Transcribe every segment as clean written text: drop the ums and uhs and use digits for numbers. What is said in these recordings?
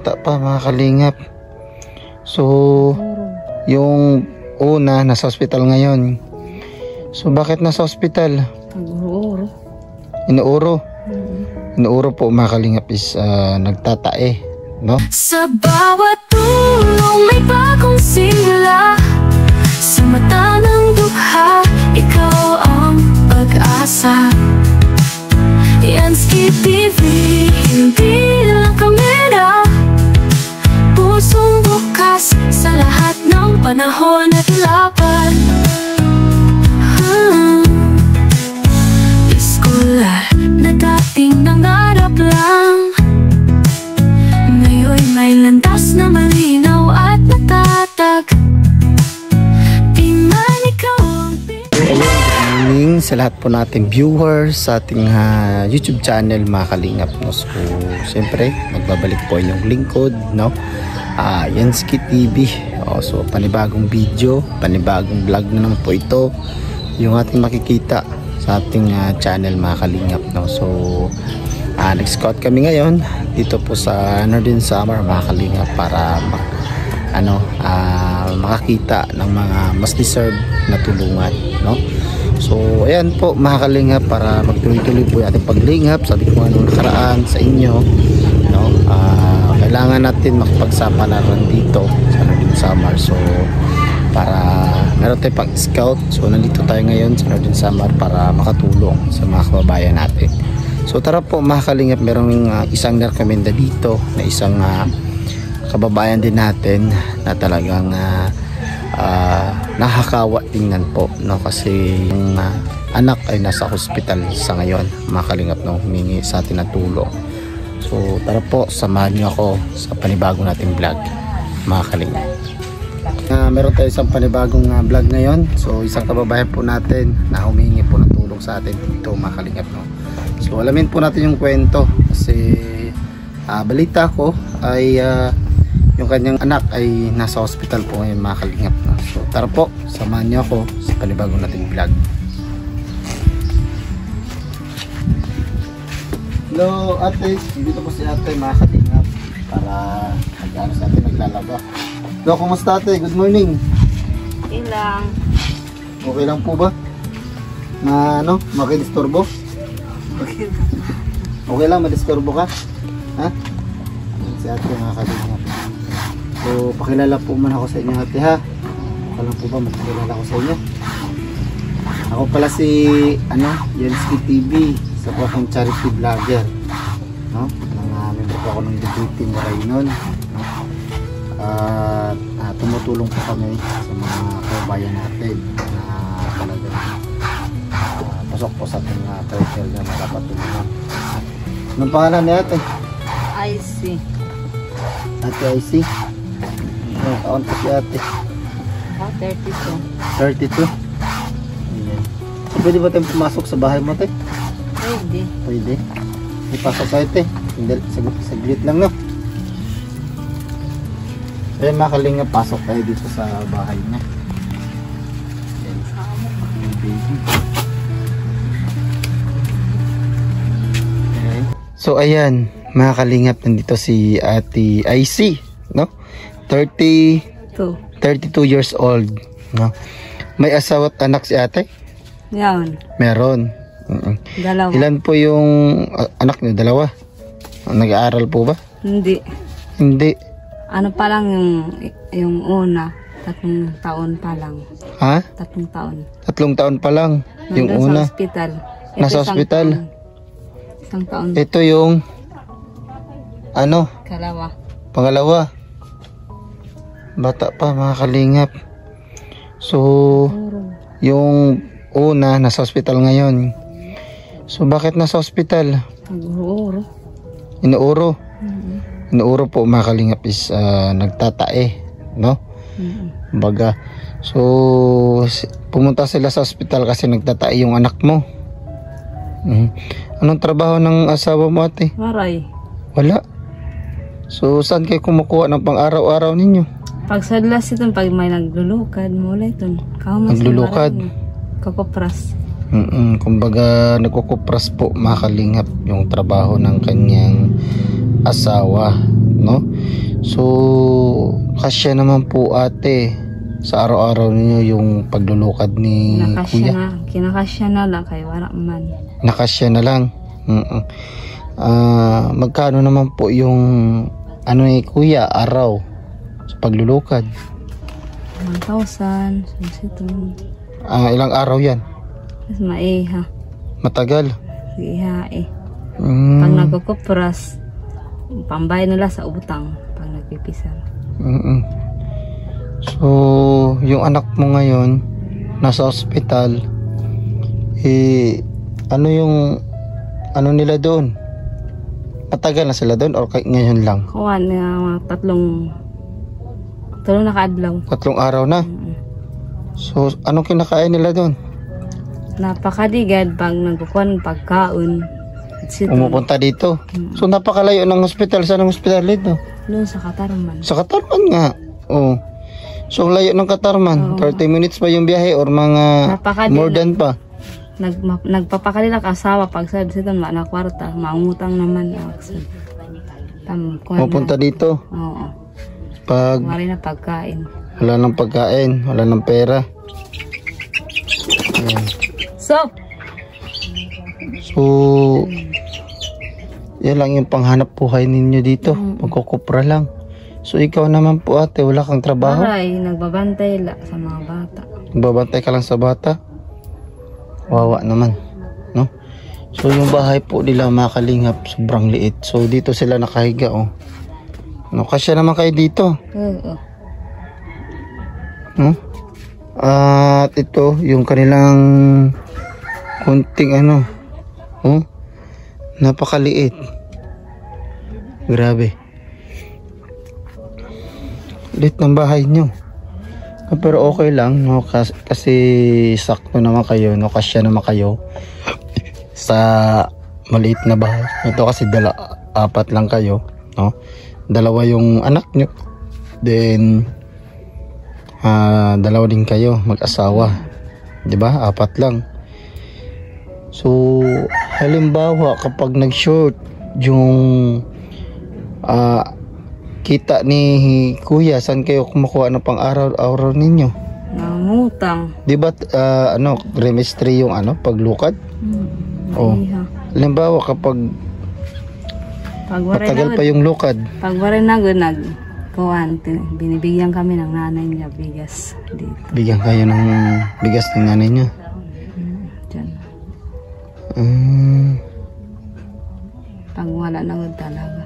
bata pa mga kalingap. So yung una nasa hospital ngayon. So bakit nasa hospital? Inuuro. Inuuro po mga kalingap is nagtatae, no? Sa bawat tulong may bagong sigla, sa mata ng dukha ikaw ang pag-asa. Yansky TV, hindi lang kamera, pusong bukas sa lahat ng panahon at laban. Iskolar na dating nangarap lang, ngayon may landas na malinaw at natatag. Di man ikaw ang Morning sa lahat po natin viewers sa ating YouTube channel mga kalingap, no? So siyempre magbabalik po inyong lingkod, no? Yansky TV. So panibagong video, panibagong vlog na naman po ito yung ating makikita sa ating channel mga kalingap, no? So nag-scout kami ngayon dito po sa Northern Samar mga kalingap para makakita ng mga mas deserve na tulungan, no? So ayan po mga kalingap, para magtuloy-tuloy po yung ating paglingap. Sabi ko nung nakaraan sa inyo, no? Kailangan natin makipagsapalaran dito sa Northern Samar. So para meron tayong pang-scout. So nandito tayo ngayon sa Northern Samar para makatulong sa mga kababayan natin. So tara po mga kalingap, merong isang narekomenda dito na isang kababayan din natin na talagang nakakawa tingnan po, no? Kasi yung anak ay nasa hospital sa ngayon mga kalingap, no? Humingi sa atin ng tulong. So tara po, samahan niyo ako sa panibagong nating vlog mga kalingap. Meron tayo isang panibagong vlog ngayon. So isang kababayan po natin na humingi po ng tulong sa atin dito mga kalingap, no? So alamin po natin yung kwento kasi balita ko ay yung kanyang anak ay nasa hospital po ngayon mga kalingap, no? So tara po, samahan niyo ako sa panibagong nating vlog. Hello ate, dito po si ate mga kalingap para mag-ano sa atin, naglalaba. Hello, kumusta ate? Good morning. Okay lang. Okay lang po ba? Na makidisturbo? Okay lang, madisturbo ka? Ha? Si ate mga kalingap. So pakilala po muna ako sa inyo ate, ha? Okay lang po ba magpakilala ako sa inyo? Ako pala si Yansky TV, sa po akong charity vlogger, no? Member po ako ng Debating Raynon, no? At tumutulong po kami sa mga kababayan natin na talagang pasok po sa ating turtle na makapatulungan. Anong pangalan ni ate? IC. Ate IC? Anong taon po si ate? 32. 32? Ayan. So, pwede ba tayong pumasok sa bahay mo ate? Pwede. Pwede. Ipasok tayo ate. Saglit lang, no? Ayan mga kalingap, pasok tayo dito sa bahay niya. Okay. So ayan mga kalingap, nandito si ate IC, no? 32 years old, no? May asawa at anak si ate? Yan. Meron. Dalawa. Ilan po yung anak niyo? Dalawa? Nag-aaral po ba? Hindi. Hindi. Ano pa lang yung una. 3 taon pa lang. Ha? 3 taon. 3 taon pa lang. Yung Nandun una. sa ospital. Nasa ospital. Isang taon. Ito yung Kalawa. pangalawa. Bata pa mga kalingap. So yung una nasa ospital ngayon. So bakit nasa ospital? Inuuro. Inuuro po mga kalingap is nagtatae, no? Baga. So pumunta sila sa ospital kasi nagtatae yung anak mo. Anong trabaho ng asawa mo ate? Maray. Wala. So saan kayo kumukuha ng pang-araw-araw ninyo? Pag sadlas ito, pag may naglulukad, mula ito. Naglulukad? Kakopras. Kumbaga nagkukupras po mga kalingap yung trabaho ng kanyang asawa, no? So kasya naman po ate sa araw-araw ninyo yung paglulukad ni kuya. Kinakasya na lang kay wala man. Nakasya na lang. Magkano naman po yung ano ni kuya araw sa paglulukad? 1,000. Sito. Ilang araw yan? Mas maiha. Matagal? Iha eh. Pag nagkukupras, pambay nila sa utang pag nagpipisal. So, yung anak mo ngayon nasa ospital, ano yung ano nila doon? Matagal na sila doon or ngayon lang? Kuha na mga tatlong na kaadlaw. 3 araw na? So, anong kinakain nila doon? Napakadigad pag nagkukuhan pagkaon. Umupunta dito? So, napakalayo ng hospital. Saan ang hospital dito? Doon sa Katarman. Sa Katarman nga. Oh. So, layo ng Katarman. 30 minutes pa yung biyahe or mga more than pa. Nagpapakalila asawa pag sabi sito na kwarta, maungutang naman. Pupunta dito? Oo. Pag wala na pagkain. Wala nang pagkain, wala nang pera. Ayan. So, yan lang yung panghanap buhay ninyo dito. Magkukupra lang. So, ikaw naman po ate, wala kang trabaho? Ay, nagbabantay sa mga bata. Nagbabantay ka lang sa bata? Wawa naman, no? So, yung bahay po nila mga kalingap, sobrang liit. So, dito sila nakahiga, oh. No, kasya naman kayo dito. Oo. No? At ito, yung kanilang kunting ano, oh, napakaliit. Grabe. Liit ng bahay nyo. Pero okay lang, no? Kasi sakto naman kayo, no? Kasya naman kayo sa maliit na bahay. Ito kasi 4 lang kayo, no? 2 yung anak nyo. Then 2 din kayo mag-asawa. 'Di ba? 4 lang. So, halimbawa kapag nag-short yung kita ni kuya, saan kayo kumukuha ng pang-araw-araw ninyo? Nangutang. 'Di ba remistry yung paglukad? Oh. Halimbawa kapag matagal pa yung lukad. Pag wala na kuhan, binibigyan kami ng nanay niya bigas dito. Bigyan kayo ng bigas ng nanay niya? Diyan. Pag wala na talaga.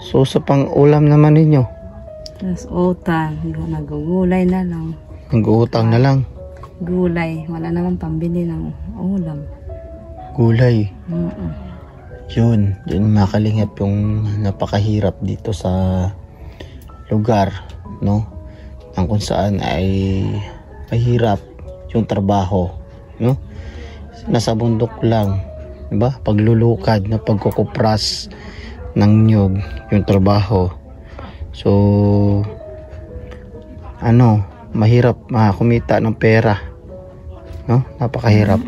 So sa pang-ulam naman ninyo? Tapos utang, nagugulay na lang. Nag-uutang na lang? Gulay, wala naman pambili ng ulam. Gulay? Yun makalingap yung napakahirap dito sa lugar, no? Ang kung saan ay mahirap yung trabaho, no? Nasa bundok lang, diba? Paglulukad na pagkukupras ng nyug yung trabaho. So mahirap kumita ng pera, no? Napakahirap.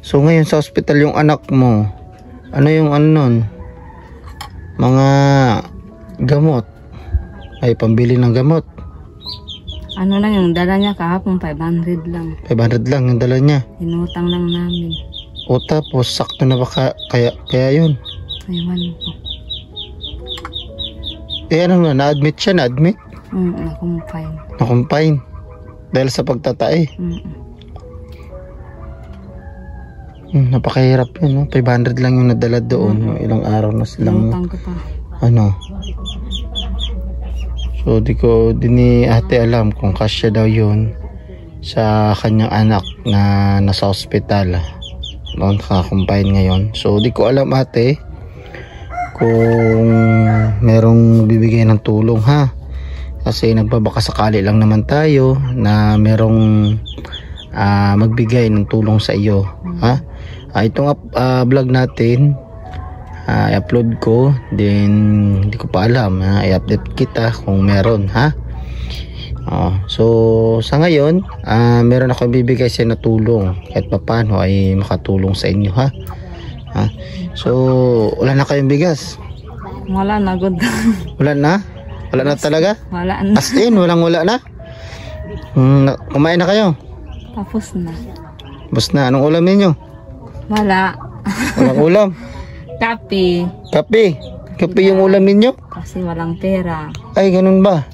So ngayon sa ospital yung anak mo, ano yung nun? Mga gamot, ay pambili ng gamot. Ano lang yung dala niya kahapon, 500 lang. 500 lang yung dala niya. Inutang lang namin. O tapos sakto na ba kaya yun? Aywan po. Ano na, na-admit siya, na-admit? Na-confine. Na-confine? Dahil sa pagtatae? Napakahirap yun, no? 500 lang yung nadala doon. Ilang araw na silang so di ko ni ate alam kung kasya daw yun sa kanyang anak na nasa ospital, noon naka-confine ngayon. So di ko alam ate kung merong bibigay ng tulong, ha? Kasi nagbabaka sakali lang naman tayo na merong magbigay ng tulong sa iyo, ha? Itong vlog natin i-upload ko, then hindi ko pa alam, i-update kita kung meron, ha? So sa ngayon meron ako bibigay sa na tulong, kahit paano ay makatulong sa inyo, ha? Ha? So, wala na kayong bigas? Wala na, good. Wala na? Wala na talaga? Wala na. As in, wala na? Kumain na kayo? Tapos na. Bus na, anong ulam ninyo? Wala. Walang ulam? Kape. Kape? Kape yung ulam ninyo? Kasi walang pera. Ay, ganun ba?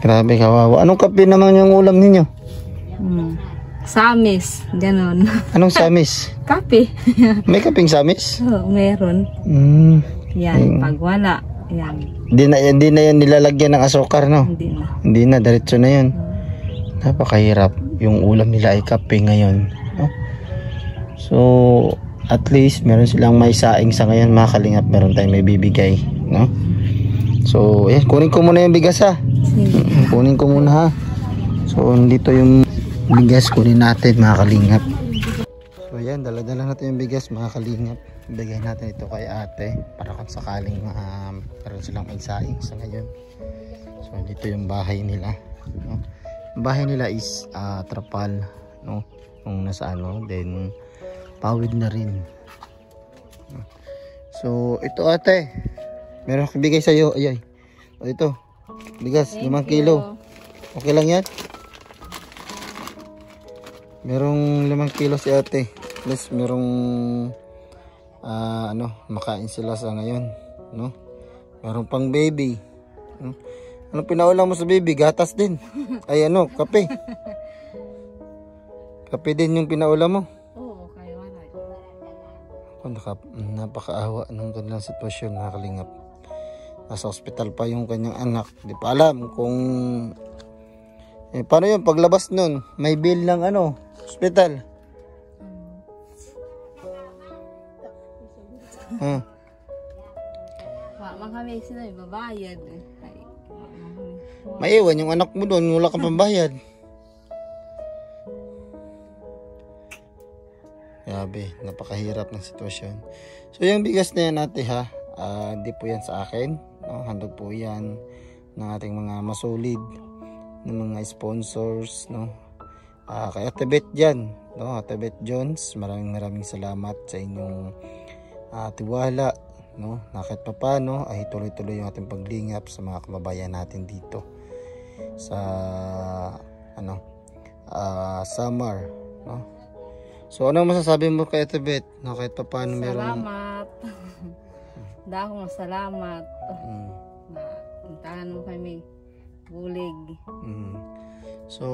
Grabe, kawawa. Anong kape naman yung ulam ninyo? Samis. Ganon. Anong samis? Kape. May kapeng samis? Oo, meron. Yan, pag wala. Yan. Hindi na yan nilalagyan ng asukar, no? Hindi na. Hindi na, diretso na yun. Napakahirap. Yung ulam nila ay kape ngayon, no? So, at least meron silang may saing sa ngayon, mga kalingap. Meron tayong may bibigay, no? So, kunin ko muna yung bigas, ha? Sige. Kunin ko muna, ha? So, dito yung bigas, kunin natin, mga kalingap. So, ayan, dala-dala natin yung bigas, mga kalingap. Ibigay natin ito kay ate para kung sakaling meron silang may saing sa ngayon. So, dito yung bahay nila, no? Bahay nila is trapal, no? Kung nasa then pawid na rin. So, ito ate, meron akong bigay sa iyo. Ayay. O ito, bigas, 5 kilo. Okay lang yan? Merong 5 kilo si ate. Plus merong makain sila sa ngayon, no? Merong pang baby, no? Anong pinaulam mo sa baby? Gatas din. Ay kape. Kape din yung pinaulam mo. Oo, kaya wala. Napakaawa ng kanilang sitwasyon, nakalingap. Nasa ospital pa yung kanyang anak. Di pa alam kung paano yung paglabas nun. May bill ng ospital. Mga kami sila babayad. Maiwan yung anak mo doon, wala kang pambayad. Grabe, napakahirap ng sitwasyon. So yung bigas na yan natin, ha, hindi po yan sa akin, no? Handog po yan ng ating mga masolid ng mga sponsors, no? Kay Ate Beth dyan, no? Ate Beth Jones, maraming salamat sa inyong tiwala, no? Na kahit papano ay tuloy-tuloy yung ating paglingap sa mga kababayan natin dito sa summer, no? So ano masasabi mo kay Ate Beth, no? Kahit papano meron. Salamat. Dahong salamat. Puntahan mo kami bulig. So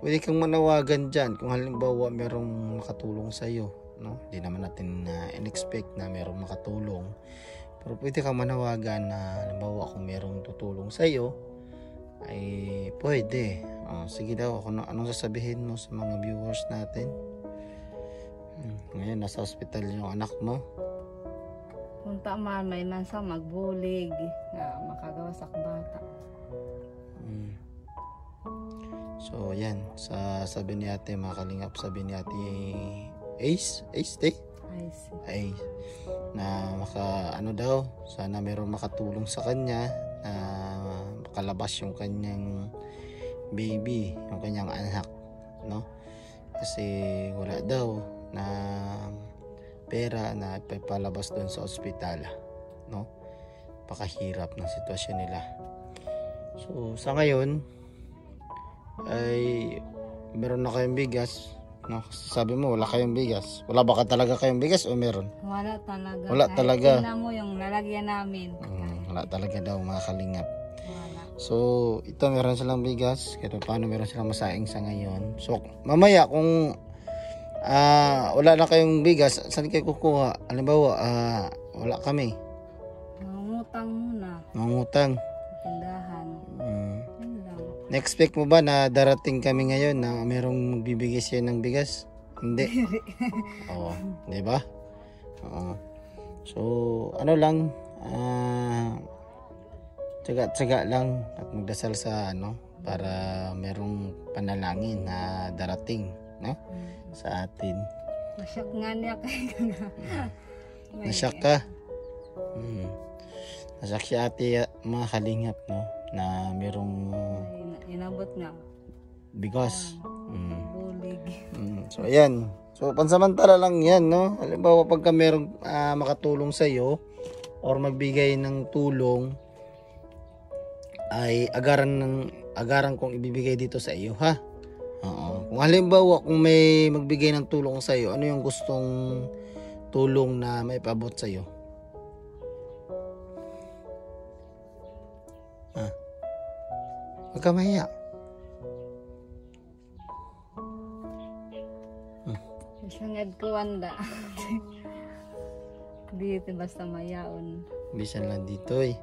pwede kang manawagan dyan kung halimbawa merong makatulong sa iyo, no? Hindi naman natin in-expect na merong makatulong, pero pwede kang manawagan na halimbawa kung merong tutulong sa iyo ay pwede. Sige daw, anong sasabihin mo sa mga viewers natin? Ngayon nasa hospital yung anak mo. Kung tama may mansa magbulig na makagawa sa bata. So yan, sabi ni ate, mga kalingap, sabi ni ate Ace na daw, sana merong makatulong sa kanya na makalabas yung kanyang baby, yung kanyang anak, no? Kasi wala daw na pera na ipapalabas doon sa ospital, no? Pakahirap ng sitwasyon nila. So sa ngayon ay meron na kayong bigas, no? Sabi mo wala kayong bigas. Wala ba talaga kayong bigas o meron? Wala talaga. Wala talaga. Tingnan mo yung lalagyan namin. Wala talaga daw, mga kalingap. Wala. So ito meron silang bigas, kaya paano meron silang masaing sa ngayon. So mamaya kung wala na kayong bigas, saan kayo kukuha? Halimbawa wala kami, Mangutang muna. mangutang. Tindahan. Yun lang. Na-expect mo ba na darating kami ngayon na merong magbibigay siya ng bigas? Hindi. Oo, di ba? Oo. So lang, tsaga-tsaga lang at magdasal sa para merong panalangin na darating, no? Sa atin. Nasyak nga niya kay Nasyak ka? Nasyak si ate, mga kalingap, no? Na merong inabot nga. bigas. Bulig. So ayan, So pansamantala lang yan, no? Halimbawa pagka merong makatulong sa iyo or magbigay ng tulong, ay agaran kong ibibigay dito sa iyo, ha? Oo. Kung halimbawa kung may magbigay ng tulong sa iyo, ano yung gustong tulong na may paabot sa iyo? Huwag ka mahiya. Sangad ko wanda. Dito basta mayaon. Bisan lang dito eh.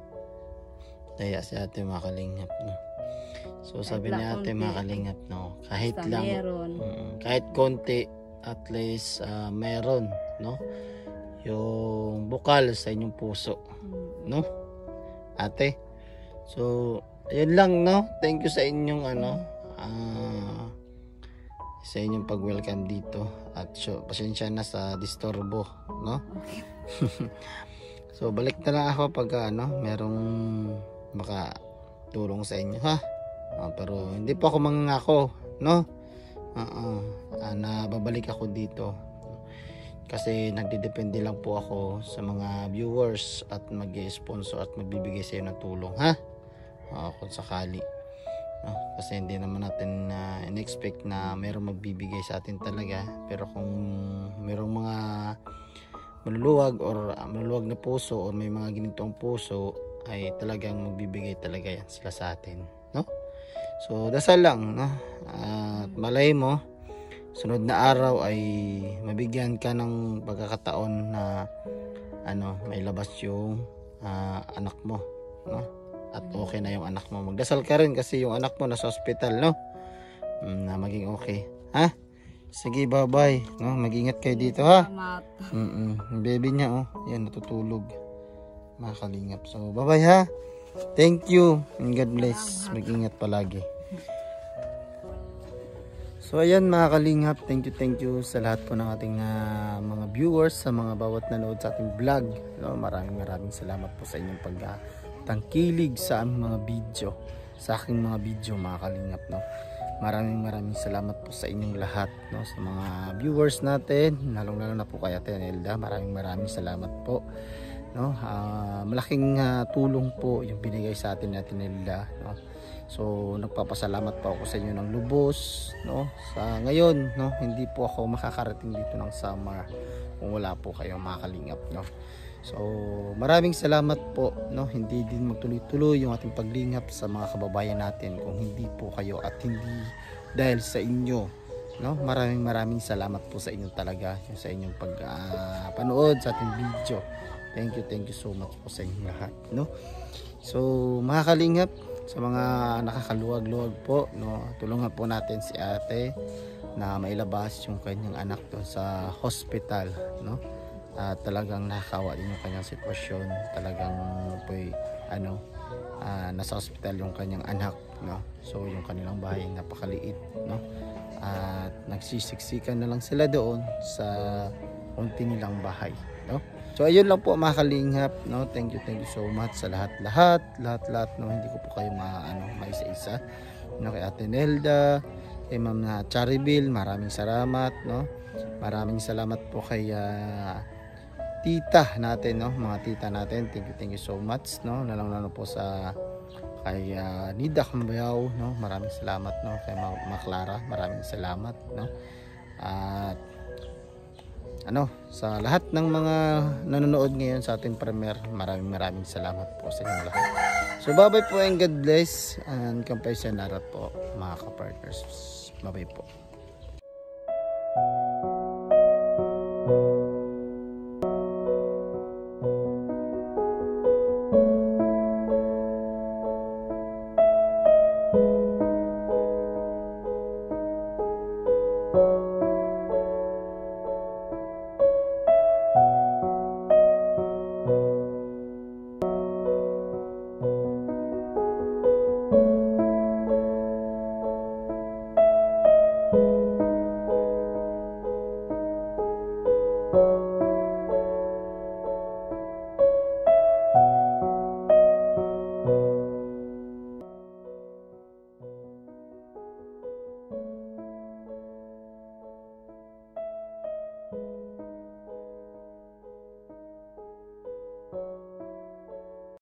Daya si ate makalingap, no? So sabi ni ate makalingap, no? Kahit Basta lang, meron. kahit konti, at least meron, no? Yung bukal sa inyong puso, no? Ate. So, ayun lang, no? Thank you sa inyong sa inyong pag-welcome dito. At pasensya na sa disturbo, no? So, balik na lang ako pag merong makatulong sa inyo, ha? Pero hindi po ako mangangako, no? Na babalik ako dito. Kasi nagdidepende lang po ako sa mga viewers at mag-sponsor at magbibigay sa iyo ng tulong, ha? Kung sakali, no? Kasi hindi naman natin in-expect na mayroong magbibigay sa atin talaga, pero kung mayroong mga maluluwag na puso o may mga ginitong puso, ay talagang magbibigay talaga yan sila sa atin, no? So dasal lang, no? At malay mo sunod na araw ay mabigyan ka ng pagkakataon na may labas yung anak mo, no? At okay na yung anak mo. Magdasal ka rin kasi yung anak mo nasa ospital, no? Na maging okay, ha? Sige, bye-bye, no? Mag-ingat kayo dito, ha? Salamat. Yung baby niya, oh. Yan, natutulog. Makalingap. So, bye-bye, ha? Thank you. And God bless. Mag-ingat palagi. So, ayan mga kalingap. Thank you sa lahat po ng ating mga viewers, sa mga bawat nanood sa ating vlog, no? Maraming salamat po sa inyong pagtangkilig sa aming mga video, sa aking mga video, mga kalingap, no? Maraming salamat po sa inyong lahat, no? Sa mga viewers natin, lalong-lalo na po kay Ate Nelda, maraming salamat po, no? Malaking tulong po yung binigay sa atin ni Ate Nelda, no? So nagpapasalamat po ako sa inyo ng lubos, no? Sa ngayon, no, hindi po ako makakarating dito ng summer kung wala po kayo, mga kalingap, no? So maraming salamat po, no? Hindi din magtuloy-tuloy yung ating paglingap sa mga kababayan natin kung hindi po kayo at hindi dahil sa inyo, no? Maraming salamat po sa inyo talaga, yung sa inyong panood sa ating video. Thank you so much po sa inyong lahat, no? So mga kalingap, sa mga nakakaluwag-luwag po, no, tulungan po natin si ate na mailabas yung kanyang anak doon sa hospital, no? Talagang nakakawa din yung kanyang sitwasyon. Talagang po nasa hospital yung kanyang anak, no? So yung kanilang bahay napakaliit, no? At nagsisiksikan na lang sila doon sa unti nilang bahay, no? So ayun lang po mga kalingap, no? Thank you so much sa lahat, no? Hindi ko po kayo maisa-isa, no? Kay Ate Nelda, kay Ma'am Charibel, maraming salamat, no? Maraming salamat po kay tita natin, no? Mga tita natin, thank you so much, no? Lalong-lalo po sa kay Nida Cambayao, no? Maraming salamat, no? Kay Ma Clara, maraming salamat, no? At sa lahat ng mga nanonood ngayon sa ating premiere, maraming salamat po sa inyo lahat. So bye-bye po and God bless, and kampay sa narat po mga ka-partners. Bye-bye po.